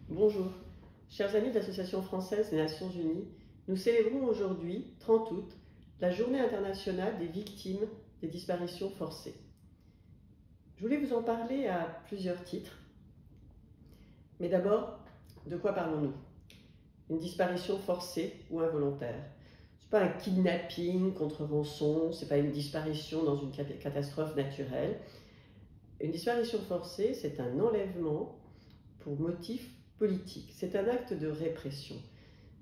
Bonjour, chers amis de l'Association française des Nations Unies, nous célébrons aujourd'hui, 30 août, la Journée internationale des victimes des disparitions forcées. Je voulais vous en parler à plusieurs titres, mais d'abord, de quoi parlons-nous? Une disparition forcée ou involontaire. Ce n'est pas un kidnapping contre rançon, ce n'est pas une disparition dans une catastrophe naturelle. Une disparition forcée, c'est un enlèvement pour motif politique. C'est un acte de répression.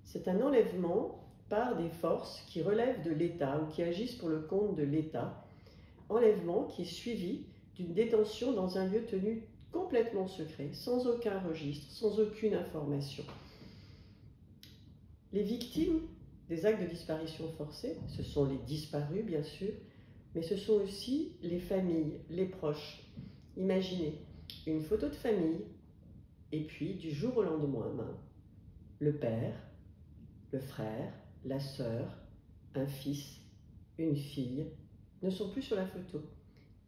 C'est un enlèvement par des forces qui relèvent de l'État ou qui agissent pour le compte de l'État. Enlèvement qui est suivi d'une détention dans un lieu tenu complètement secret, sans aucun registre, sans aucune information. Les victimes des actes de disparition forcée, ce sont les disparus bien sûr, mais ce sont aussi les familles, les proches. Imaginez une photo de famille et puis du jour au lendemain, le père, le frère, la sœur, un fils, une fille ne sont plus sur la photo.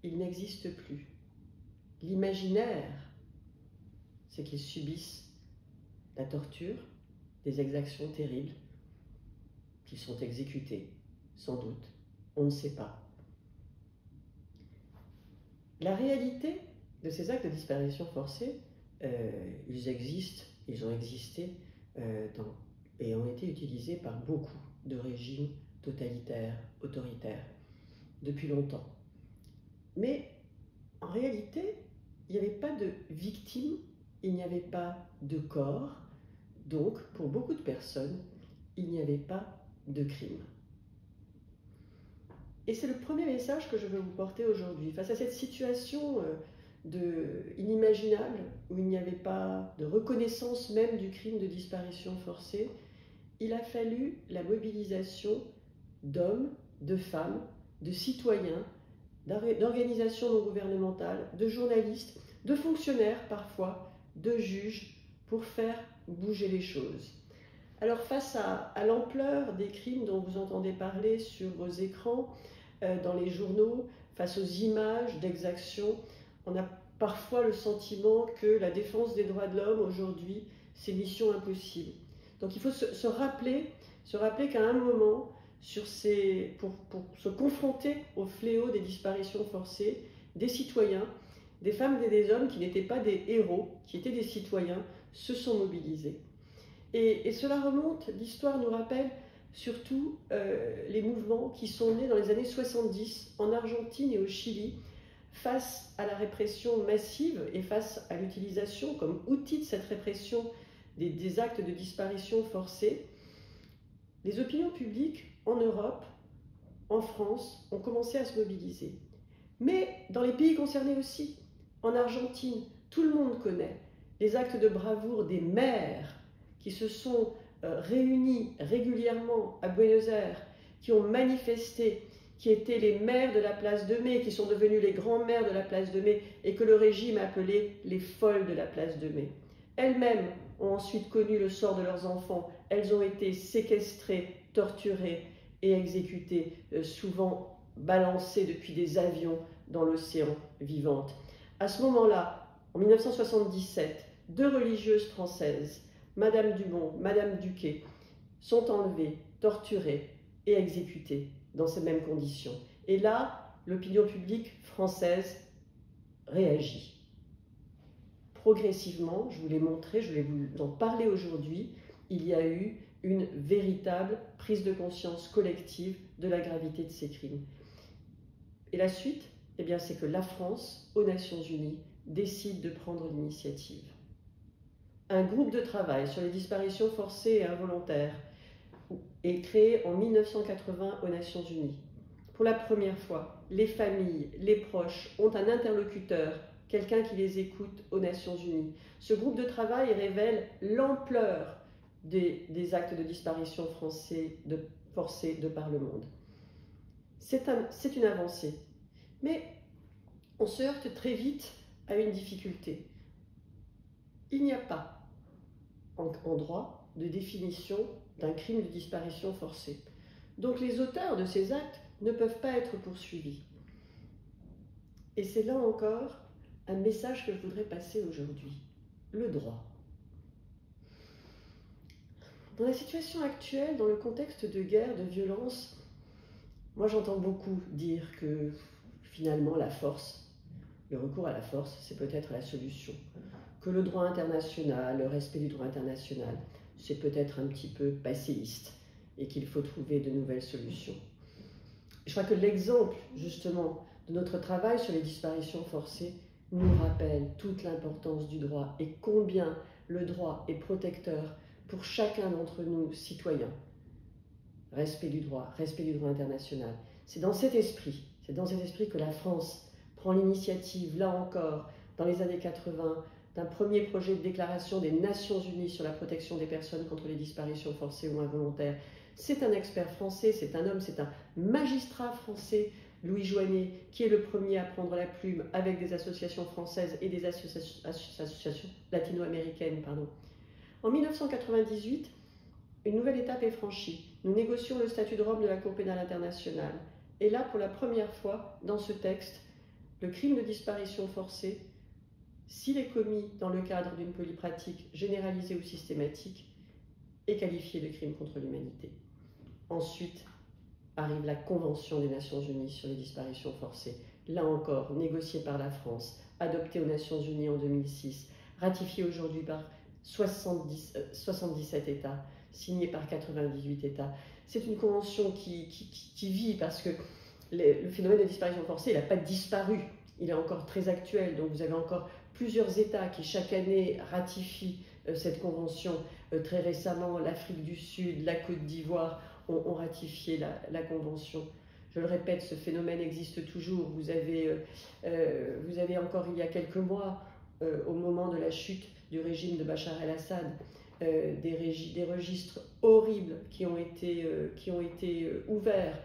Ils n'existent plus. L'imaginaire, c'est qu'ils subissent la torture, des exactions terribles, qu'ils sont exécutés, sans doute, on ne sait pas. La réalité de ces actes de disparition forcée, ils existent, ils ont existé et ont été utilisés par beaucoup de régimes totalitaires, autoritaires, depuis longtemps. Mais en réalité, il n'y avait pas de victimes, il n'y avait pas de corps, donc pour beaucoup de personnes, il n'y avait pas de crime. Et c'est le premier message que je veux vous porter aujourd'hui. Face à cette situation inimaginable, où il n'y avait pas de reconnaissance même du crime de disparition forcée, il a fallu la mobilisation d'hommes, de femmes, de citoyens, d'organisations non gouvernementales, de journalistes, de fonctionnaires parfois, de juges, pour faire bouger les choses. Alors face à l'ampleur des crimes dont vous entendez parler sur vos écrans, dans les journaux, face aux images d'exactions, on a parfois le sentiment que la défense des droits de l'homme aujourd'hui, c'est mission impossible. Donc il faut se rappeler qu'à un moment, pour se confronter au fléau des disparitions forcées, des citoyens, des femmes et des hommes qui n'étaient pas des héros, qui étaient des citoyens, se sont mobilisés. Et cela remonte, l'histoire nous rappelle surtout les mouvements qui sont nés dans les années 70 en Argentine et au Chili face à la répression massive et face à l'utilisation comme outil de cette répression des actes de disparition forcée. Les opinions publiques en Europe, en France, ont commencé à se mobiliser. Mais dans les pays concernés aussi, en Argentine, tout le monde connaît les actes de bravoure des maires qui se sont réunis régulièrement à Buenos Aires, qui ont manifesté, qui étaient les maires de la place de Mai, qui sont devenus les grands maires de la place de Mai, et que le régime appelait les folles de la place de Mai. Elles-mêmes ont ensuite connu le sort de leurs enfants. Elles ont été séquestrées, torturées et exécutées, souvent balancées depuis des avions dans l'océan vivantes. À ce moment-là, en 1977, deux religieuses françaises, Madame Dumont, Madame Duquet, sont enlevées, torturées et exécutées dans ces mêmes conditions. Et là, l'opinion publique française réagit. Progressivement, je vous l'ai montré, je vais vous en parler aujourd'hui, il y a eu une véritable prise de conscience collective de la gravité de ces crimes. Et la suite, eh bien, c'est que la France, aux Nations Unies, décide de prendre l'initiative. Un groupe de travail sur les disparitions forcées et involontaires est créé en 1980 aux Nations Unies. Pour la première fois, les familles, les proches ont un interlocuteur, quelqu'un qui les écoute aux Nations Unies. Ce groupe de travail révèle l'ampleur des actes de disparition forcés de par le monde. C'est une avancée. Mais on se heurte très vite à une difficulté. Il n'y a pas en droit de définition d'un crime de disparition forcée. Donc les auteurs de ces actes ne peuvent pas être poursuivis. Et c'est là encore un message que je voudrais passer aujourd'hui. Le droit. Dans la situation actuelle, dans le contexte de guerre, de violence, moi j'entends beaucoup dire que finalement la force, le recours à la force, c'est peut-être la solution. Que le droit international, le respect du droit international, c'est peut-être un petit peu passéiste et qu'il faut trouver de nouvelles solutions. Je crois que l'exemple, justement, de notre travail sur les disparitions forcées nous rappelle toute l'importance du droit et combien le droit est protecteur pour chacun d'entre nous, citoyens. Respect du droit international. C'est dans cet esprit que la France prend l'initiative, là encore, dans les années 80, d'un premier projet de déclaration des Nations Unies sur la protection des personnes contre les disparitions forcées ou involontaires. C'est un expert français, c'est un homme, c'est un magistrat français, Louis Joannet, qui est le premier à prendre la plume avec des associations françaises et des associations latino-américaines. En 1998, une nouvelle étape est franchie. Nous négocions le statut de Rome de la Cour pénale internationale. Et là, pour la première fois, dans ce texte, le crime de disparition forcée, s'il est commis dans le cadre d'une polypratique généralisée ou systématique, est qualifié de crime contre l'humanité. Ensuite arrive la Convention des Nations Unies sur les disparitions forcées, là encore négociée par la France, adoptée aux Nations Unies en 2006, ratifiée aujourd'hui par 77 États, signée par 98 États. C'est une convention qui vit parce que le phénomène de disparition forcée, il n'a pas disparu, il est encore très actuel, donc vous avez encore plusieurs États qui chaque année ratifient cette convention. Très récemment, l'Afrique du Sud, la Côte d'Ivoire ont ratifié la convention. Je le répète, ce phénomène existe toujours. Vous avez encore il y a quelques mois, au moment de la chute du régime de Bachar el-Assad, des registres horribles qui ont été ouverts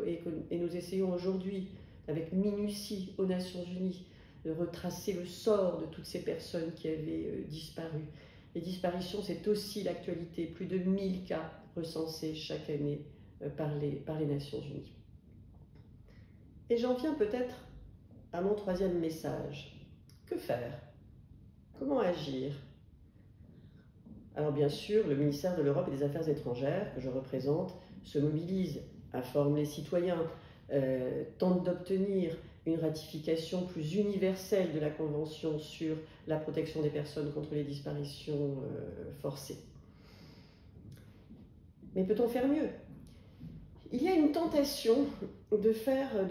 et nous essayons aujourd'hui, avec minutie aux Nations Unies, de retracer le sort de toutes ces personnes qui avaient disparu. Les disparitions, c'est aussi l'actualité. Plus de 1000 cas recensés chaque année par les Nations Unies. Et j'en viens peut-être à mon troisième message. Que faire? Comment agir? Alors bien sûr, le ministère de l'Europe et des Affaires étrangères, que je représente, se mobilise, informe les citoyens, tente d'obtenir une ratification plus universelle de la Convention sur la protection des personnes contre les disparitions forcées. Mais peut-on faire mieux? Il y a une tentation de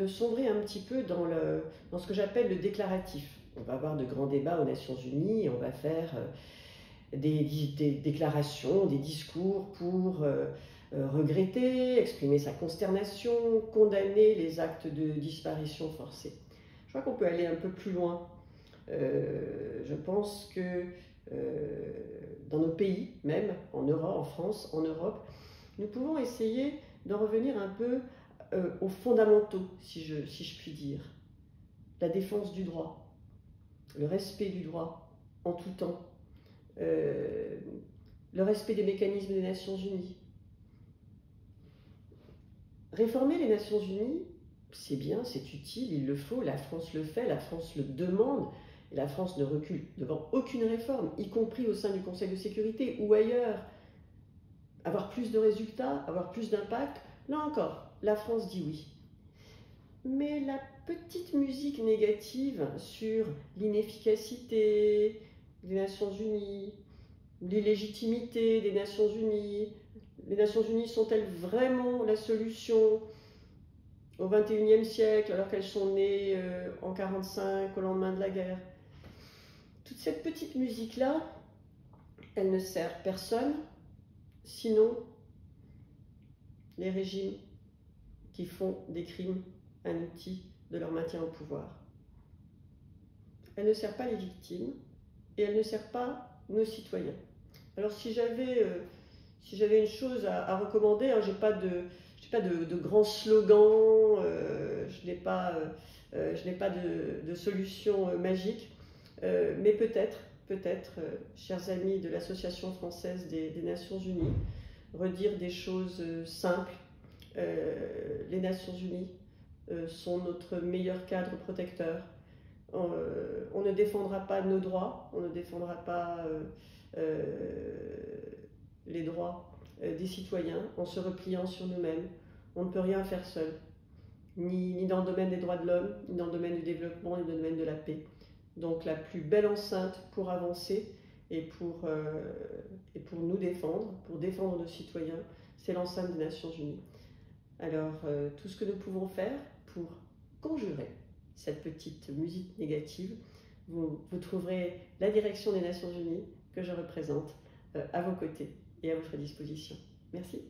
sombrer un petit peu dans ce que j'appelle le déclaratif. On va avoir de grands débats aux Nations Unies et on va faire des déclarations, des discours pour regretter, exprimer sa consternation, condamner les actes de disparition forcée. Je crois qu'on peut aller un peu plus loin. Je pense que dans nos pays, même en Europe, en France, en Europe, nous pouvons essayer d'en revenir un peu aux fondamentaux, si je puis dire. La défense du droit, le respect du droit en tout temps, le respect des mécanismes des Nations Unies. Réformer les Nations Unies, c'est bien, c'est utile, il le faut, la France le fait, la France le demande, et la France ne recule devant aucune réforme, y compris au sein du Conseil de sécurité ou ailleurs. Avoir plus de résultats, avoir plus d'impact, là encore, la France dit oui. Mais la petite musique négative sur l'inefficacité des Nations Unies, l'illégitimité des Nations Unies, les Nations Unies sont-elles vraiment la solution au XXIe siècle alors qu'elles sont nées en 1945 au lendemain de la guerre? Toute cette petite musique-là, elle ne sert personne, sinon les régimes qui font des crimes un outil de leur maintien au pouvoir. Elle ne sert pas les victimes et elle ne sert pas nos citoyens. Alors si j'avais une chose à recommander, hein, je n'ai pas de grands slogans, je n'ai pas de solution magique, mais peut-être, chers amis de l'Association française des Nations Unies, redire des choses simples. Les Nations Unies sont notre meilleur cadre protecteur. On ne défendra pas nos droits, on ne défendra pas les droits des citoyens en se repliant sur nous-mêmes. On ne peut rien faire seul, ni dans le domaine des droits de l'homme, ni dans le domaine du développement, ni dans le domaine de la paix. Donc la plus belle enceinte pour avancer et pour nous défendre, pour défendre nos citoyens, c'est l'enceinte des Nations Unies. Alors tout ce que nous pouvons faire pour conjurer cette petite musique négative, vous trouverez la direction des Nations Unies que je représente à vos côtés et à votre disposition. Merci.